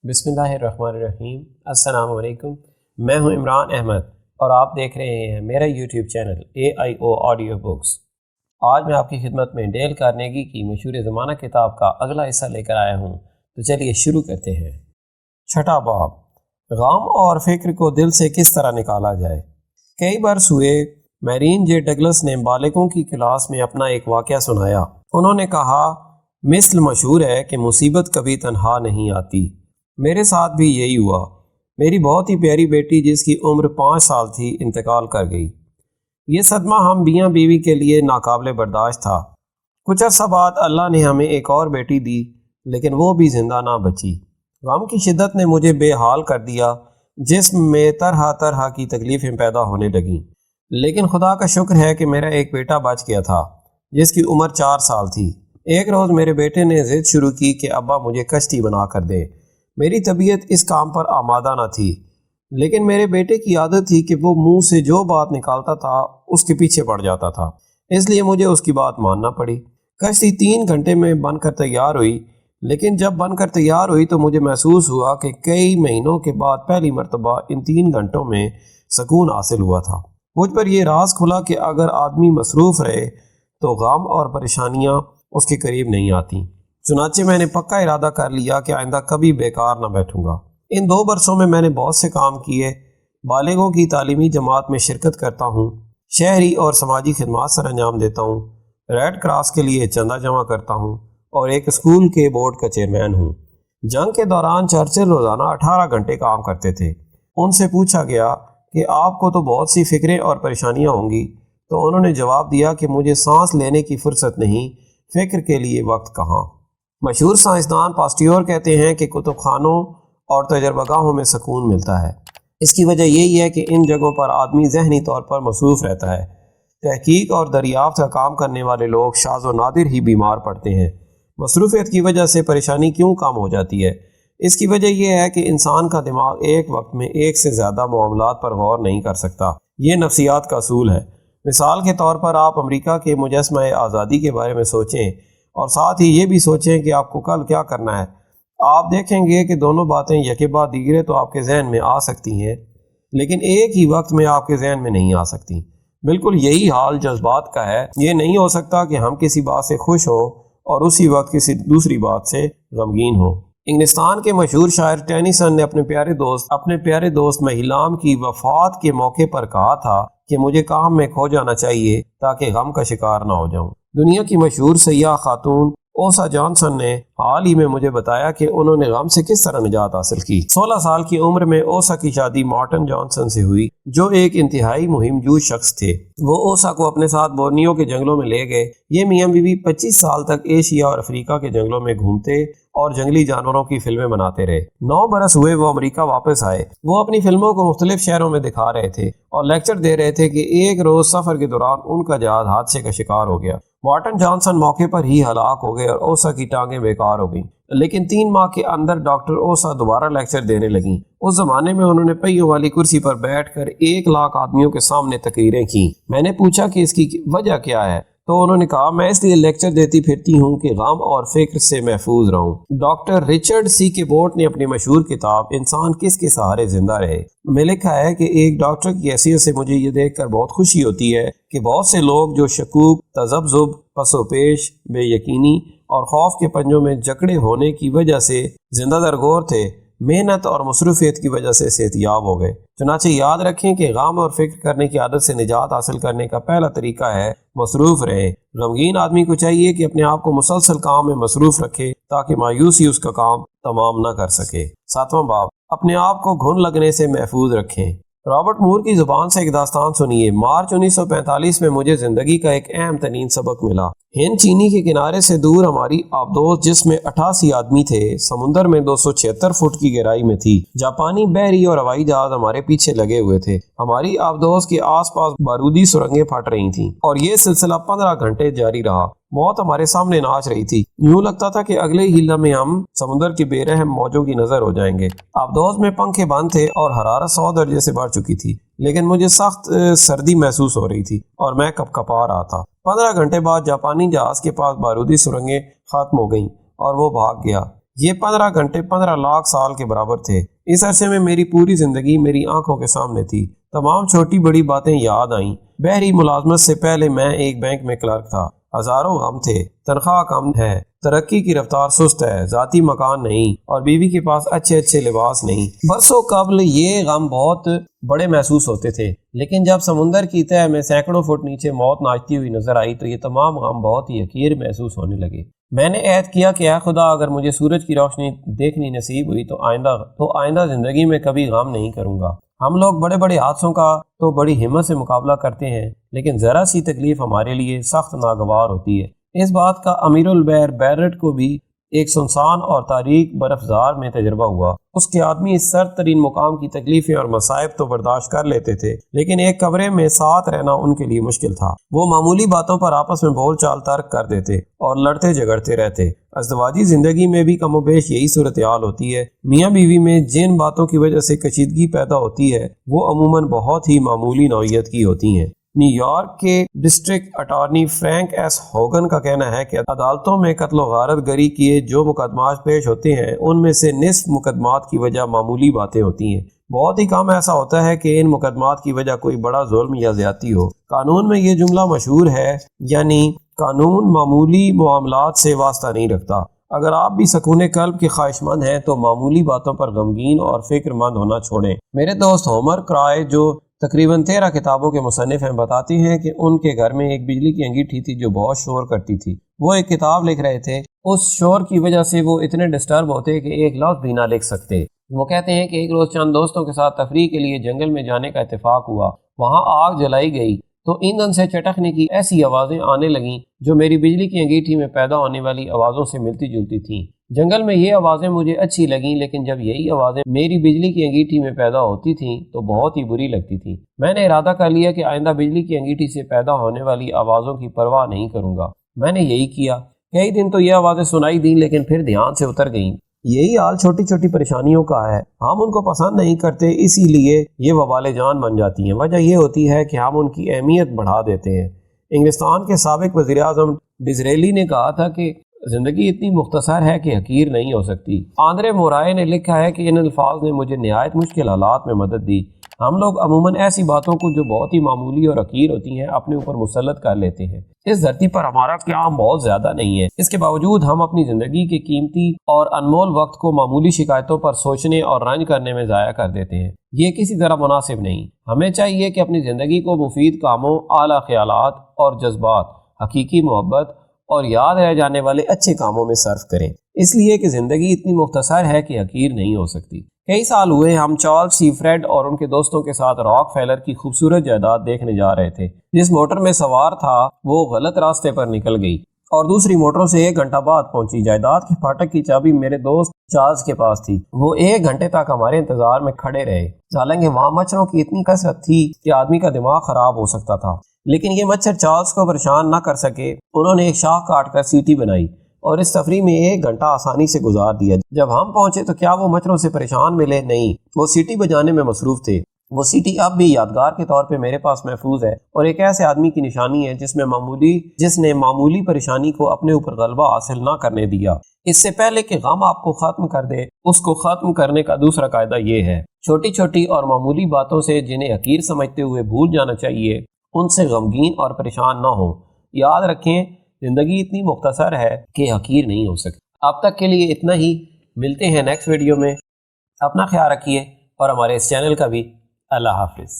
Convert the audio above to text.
بسم اللہ الرحمن الرحیم۔ السلام علیکم، میں ہوں عمران احمد اور آپ دیکھ رہے ہیں میرا YouTube channel AIO audio books. آج میں آپ کی خدمت میں ڈیل کارنیگی کی مشہور زمانہ کتاب کا اگلا حصہ لے کر آیا ہوں، تو چلیے شروع کرتے ہیں۔ چھٹا باب، غم اور فکر کو دل سے کس طرح نکالا جائے۔ کئی برس ہوئے میرین جے ڈگلس نے بالغوں کی کلاس میں اپنا ایک واقعہ سنایا۔ انہوں نے کہا، مثل مشہور ہے کہ مصیبت کبھی تنہا نہیں آتی۔ میرے ساتھ بھی یہی ہوا۔ میری بہت ہی پیاری بیٹی جس کی عمر 5 سال تھی انتقال کر گئی۔ یہ صدمہ ہم میاں بیوی کے لیے ناقابل برداشت تھا۔ کچھ عرصہ بعد اللہ نے ہمیں ایک اور بیٹی دی، لیکن وہ بھی زندہ نہ بچی۔ غم کی شدت نے مجھے بے حال کر دیا، جسم میں طرح طرح کی تکلیفیں پیدا ہونے لگیں۔ لیکن خدا کا شکر ہے کہ میرا ایک بیٹا بچ گیا تھا جس کی عمر 4 سال تھی۔ ایک روز میرے بیٹے نے ضد شروع کی کہ ابا مجھے کشتی بنا کر دے۔ میری طبیعت اس کام پر آمادہ نہ تھی، لیکن میرے بیٹے کی عادت تھی کہ وہ منہ سے جو بات نکالتا تھا اس کے پیچھے پڑ جاتا تھا، اس لیے مجھے اس کی بات ماننا پڑی۔ کشتی 3 گھنٹے میں بن کر تیار ہوئی، لیکن جب بن کر تیار ہوئی تو مجھے محسوس ہوا کہ کئی مہینوں کے بعد پہلی مرتبہ ان 3 گھنٹوں میں سکون حاصل ہوا تھا۔ مجھ پر یہ راز کھلا کہ اگر آدمی مصروف رہے تو غم اور پریشانیاں اس کے قریب نہیں آتی۔ چنانچہ میں نے پکا ارادہ کر لیا کہ آئندہ کبھی بیکار نہ بیٹھوں گا۔ ان 2 برسوں میں نے بہت سے کام کیے۔ بالغوں کی تعلیمی جماعت میں شرکت کرتا ہوں، شہری اور سماجی خدمات سر انجام دیتا ہوں، ریڈ کراس کے لیے چندہ جمع کرتا ہوں اور ایک اسکول کے بورڈ کا چیئرمین ہوں۔ جنگ کے دوران چرچل روزانہ 18 گھنٹے کام کرتے تھے۔ ان سے پوچھا گیا کہ آپ کو تو بہت سی فکریں اور پریشانیاں ہوں گی، تو انہوں نے جواب دیا کہ مجھے سانس لینے کی فرصت نہیں، فکر کے لیے وقت کہاں۔ مشہور سائنسدان پاسٹیور کہتے ہیں کہ کتب خانوں اور تجربہ گاہوں میں سکون ملتا ہے۔ اس کی وجہ یہی ہے کہ ان جگہوں پر آدمی ذہنی طور پر مصروف رہتا ہے۔ تحقیق اور دریافت کا کام کرنے والے لوگ شاذ و نادر ہی بیمار پڑتے ہیں۔ مصروفیت کی وجہ سے پریشانی کیوں کم ہو جاتی ہے؟ اس کی وجہ یہ ہے کہ انسان کا دماغ ایک وقت میں ایک سے زیادہ معاملات پر غور نہیں کر سکتا۔ یہ نفسیات کا اصول ہے۔ مثال کے طور پر آپ امریکہ کے مجسمہ آزادی کے بارے میں سوچیں اور ساتھ ہی یہ بھی سوچیں کہ آپ کو کل کیا کرنا ہے۔ آپ دیکھیں گے کہ دونوں باتیں یکے بعد دیگرے تو آپ کے ذہن میں آ سکتی ہیں، لیکن ایک ہی وقت میں آپ کے ذہن میں نہیں آ سکتی۔ بالکل یہی حال جذبات کا ہے۔ یہ نہیں ہو سکتا کہ ہم کسی بات سے خوش ہوں اور اسی وقت کسی دوسری بات سے غمگین ہوں۔ انگلستان کے مشہور شاعر ٹینیسن نے اپنے پیارے دوست مہیلام کی وفات کے موقع پر کہا تھا کہ مجھے کام میں کھو جانا چاہیے تاکہ غم کا شکار نہ ہو جاؤں۔ دنیا کی مشہور سیاح خاتون اوسا جانسن نے حال ہی میں مجھے بتایا کہ انہوں نے غم سے کس طرح نجات حاصل کی۔ 16 سال کی عمر میں اوسا کی شادی مارٹن جانسن سے ہوئی، جو ایک انتہائی مہم جوئی شخص تھے۔ وہ اوسا کو اپنے ساتھ بورنیو کے جنگلوں میں لے گئے۔ یہ میاں بیوی 25 سال تک ایشیا اور افریقہ کے جنگلوں میں گھومتے اور جنگلی جانوروں کی فلمیں بناتے رہے۔ 9 برس ہوئے وہ امریکہ واپس آئے۔ وہ اپنی فلموں کو مختلف شہروں میں دکھا رہے تھے اور لیکچر دے رہے تھے کہ ایک روز سفر کے دوران ان کا جہاز حادثے کا شکار ہو گیا۔ مارٹن جانسن موقع پر ہی ہلاک ہو گئے اور اوسا کی ٹانگیں بیکار ہو گئیں، لیکن 3 ماہ کے اندر ڈاکٹر اوسا دوبارہ لیکچر دینے لگیں۔ اس زمانے میں انہوں نے پہیوں والی کرسی پر بیٹھ کر 1 لاکھ آدمیوں کے سامنے تقریریں کیں۔ میں نے پوچھا کہ اس کی وجہ کیا ہے، تو انہوں نے کہا، میں اس لیے لیکچر دیتی پھرتی ہوں کہ غم اور فکر سے محفوظ رہوں۔ ڈاکٹر رچرڈ سی کے بورٹ نے اپنی مشہور کتاب انسان کس کے سہارے زندہ رہے میں لکھا ہے کہ ایک ڈاکٹر کی حیثیت سے مجھے یہ دیکھ کر بہت خوشی ہوتی ہے کہ بہت سے لوگ جو شکوک، تذبذب، پس و پیش، بے یقینی اور خوف کے پنجوں میں جکڑے ہونے کی وجہ سے زندہ درگور تھے، محنت اور مصروفیت کی وجہ سے صحت یاب ہو گئے۔ چنانچہ یاد رکھیں کہ غم اور فکر کرنے کی عادت سے نجات حاصل کرنے کا پہلا طریقہ ہے مصروف رہیں۔ غمگین آدمی کو چاہیے کہ اپنے آپ کو مسلسل کام میں مصروف رکھے تاکہ مایوسی اس کا کام تمام نہ کر سکے۔ 7واں باب، اپنے آپ کو گھن لگنے سے محفوظ رکھیں۔ رابرٹ مور کی زبان سے ایک داستان سنیے۔ مارچ 1945 میں مجھے زندگی کا ایک اہم ترین سبق ملا۔ ہند چینی کے کنارے سے دور ہماری آبدوز، جس میں 88 آدمی تھے، سمندر میں 276 فٹ کی گہرائی میں تھی۔ جاپانی بحری اور ہوائی جہاز ہمارے پیچھے لگے ہوئے تھے۔ ہماری آبدوز کے آس پاس بارودی سرنگیں پھٹ رہی تھیں اور یہ سلسلہ 15 گھنٹے جاری رہا۔ موت ہمارے سامنے ناچ رہی تھی۔ یوں لگتا تھا کہ اگلے ہی لمحے ہم سمندر کی بے رحم موجوں کی نظر ہو جائیں گے۔ آبدوز میں پنکھے بند تھے اور حرارت 100 درجے سے بڑھ چکی تھی، لیکن مجھے سخت سردی محسوس ہو رہی تھی اور میں کپکپا رہا تھا۔ 15 گھنٹے بعد جاپانی جہاز کے پاس بارودی سرنگیں ختم ہو گئیں اور وہ بھاگ گیا۔ یہ 15 گھنٹے 15 لاکھ سال کے برابر تھے۔ اس عرصے میں میری پوری زندگی میری آنکھوں کے سامنے تھی۔ تمام چھوٹی بڑی باتیں یاد آئیں۔ بحری ملازمت سے پہلے میں ایک بینک میں کلرک تھا۔ ہزاروں غم تھے، تنخواہ کم ہے، ترقی کی رفتار سست ہے، ذاتی مکان نہیں، اور بیوی کے پاس اچھے اچھے لباس نہیں۔ برسوں قبل یہ غم بہت بڑے محسوس ہوتے تھے، لیکن جب سمندر کی تہہ میں سینکڑوں فٹ نیچے موت ناچتی ہوئی نظر آئی تو یہ تمام غم بہت ہی حقیر محسوس ہونے لگے۔ میں نے عہد کیا کہ اے خدا، اگر مجھے سورج کی روشنی دیکھنی نصیب ہوئی تو آئندہ زندگی میں کبھی غم نہیں کروں گا۔ ہم لوگ بڑے بڑے حادثوں کا تو بڑی ہمت سے مقابلہ کرتے ہیں، لیکن ذرا سی تکلیف ہمارے لیے سخت ناگوار ہوتی ہے۔ اس بات کا امیر البحر بیرٹ کو بھی ایک سنسان اور تاریک برفزار میں تجربہ ہوا۔ اس کے آدمی اس سرد ترین مقام کی تکلیفیں اور مصائب تو برداشت کر لیتے تھے، لیکن ایک کمرے میں ساتھ رہنا ان کے لیے مشکل تھا۔ وہ معمولی باتوں پر آپس میں بول چال ترک کر دیتے اور لڑتے جھگڑتے رہتے۔ ازدواجی زندگی میں بھی کم و بیش یہی صورتحال ہوتی ہے۔ میاں بیوی میں جن باتوں کی وجہ سے کشیدگی پیدا ہوتی ہے وہ عموماً بہت ہی معمولی نوعیت کی ہوتی ہیں۔ نیو یارک کے district attorney Frank S Hogan کا کہنا ہے کہ عدالتوں میں قتل و غارت گری کیے جو مقدمات پیش ہوتے ہیں ان میں سے نصف مقدمات کی وجہ معمولی باتیں ہوتی ہیں۔ بہت ہی کم ایسا ہوتا ہے کہ ان مقدمات کی وجہ کوئی بڑا ظلم یا زیادتی ہو۔ قانون میں یہ جملہ مشہور ہے، یعنی قانون معمولی معاملات سے واسطہ نہیں رکھتا۔ اگر آپ بھی سکون قلب کے خواہش مند ہیں تو معمولی باتوں پر غمگین اور فکر مند ہونا چھوڑیں۔ میرے دوست ہومر کرائے جو تقریباً 13 کتابوں کے مصنف ہیں بتاتے ہیں کہ ان کے گھر میں ایک بجلی کی انگیٹھی تھی جو بہت شور کرتی تھی۔ وہ ایک کتاب لکھ رہے تھے، اس شور کی وجہ سے وہ اتنے ڈسٹرب ہوتے کہ ایک لفظ بھی نہ لکھ سکتے۔ وہ کہتے ہیں کہ ایک روز چند دوستوں کے ساتھ تفریح کے لیے جنگل میں جانے کا اتفاق ہوا۔ وہاں آگ جلائی گئی تو ایندھن سے چٹکنے کی ایسی آوازیں آنے لگیں جو میری بجلی کی انگیٹھی میں پیدا ہونے والی آوازوں سے ملتی جلتی تھیں۔ جنگل میں یہ آوازیں مجھے اچھی لگیں، لیکن جب یہی آوازیں میری بجلی کی انگیٹھی میں پیدا ہوتی تھیں تو بہت ہی بری لگتی تھیں۔ میں نے ارادہ کر لیا کہ آئندہ بجلی کی انگیٹھی سے پیدا ہونے والی آوازوں کی پرواہ نہیں کروں گا۔ میں نے یہی کیا۔ کئی دن تو یہ آوازیں سنائی دیں لیکن پھر دھیان سے اتر گئیں۔ یہی حال چھوٹی چھوٹی پریشانیوں کا ہے، ہم ان کو پسند نہیں کرتے، اسی لیے یہ وبال جان بن جاتی ہیں۔ وجہ یہ ہوتی ہے کہ ہم ان کی اہمیت بڑھا دیتے ہیں۔ انگلستان کے سابق وزیر اعظم ڈزریلی نے کہا تھا کہ زندگی اتنی مختصر ہے کہ حقیر نہیں ہو سکتی۔ آندرے مورائے نے لکھا ہے کہ ان الفاظ نے مجھے نہایت مشکل حالات میں مدد دی۔ ہم لوگ عموماً ایسی باتوں کو جو بہت ہی معمولی اور حقیر ہوتی ہیں اپنے اوپر مسلط کر لیتے ہیں۔ اس دھرتی پر ہمارا قیام بہت زیادہ نہیں ہے، اس کے باوجود ہم اپنی زندگی کے قیمتی اور انمول وقت کو معمولی شکایتوں پر سوچنے اور رنج کرنے میں ضائع کر دیتے ہیں۔ یہ کسی طرح مناسب نہیں۔ ہمیں چاہیے کہ اپنی زندگی کو مفید کاموں، اعلیٰ خیالات اور جذبات، حقیقی محبت اور یاد رہ جانے والے اچھے کاموں میں صرف کریں، اس لیے کہ زندگی اتنی مختصر ہے کہ حقیر نہیں ہو سکتی۔ کئی سال ہوئے ہم چارلس سی فریڈ اور ان کے دوستوں کے ساتھ راک فیلر کی خوبصورت جائیداد دیکھنے جا رہے تھے۔ جس موٹر میں سوار تھا وہ غلط راستے پر نکل گئی اور دوسری موٹروں سے 1 گھنٹہ بعد پہنچی۔ جائیداد کے پھاٹک کی چابی میرے دوست چارلس کے پاس تھی۔ وہ 1 گھنٹے تک ہمارے انتظار میں کھڑے رہے، حالانکہ وہاں مچھروں کی اتنی کثرت تھی کہ آدمی کا دماغ خراب ہو سکتا تھا، لیکن یہ مچھر چارلس کو پریشان نہ کر سکے۔ انہوں نے ایک شاخ کاٹ کر سیٹی بنائی اور اس تفریح میں 1 گھنٹہ آسانی سے گزار دیا۔ جب ہم پہنچے تو کیا وہ مچھروں سے پریشان ملے؟ نہیں، وہ سیٹی بجانے میں مصروف تھے۔ وہ سیٹی اب بھی یادگار کے طور پہ میرے پاس محفوظ ہے اور ایک ایسے آدمی کی نشانی ہے جس نے معمولی پریشانی کو اپنے اوپر غلبہ حاصل نہ کرنے دیا۔ اس سے پہلے کہ غم آپ کو ختم کر دے، اس کو ختم کرنے کا دوسرا قاعدہ یہ ہے: چھوٹی چھوٹی اور معمولی باتوں سے جنہیں حقیر سمجھتے ہوئے بھول جانا چاہیے، ان سے غمگین اور پریشان نہ ہو۔ یاد رکھیں، زندگی اتنی مختصر ہے کہ حقیر نہیں ہو سکتی۔ اب تک کے لیے اتنا ہی، ملتے ہیں نیکسٹ ویڈیو میں۔ اپنا خیال رکھیے اور ہمارے اس چینل کا بھی۔ اللہ حافظ۔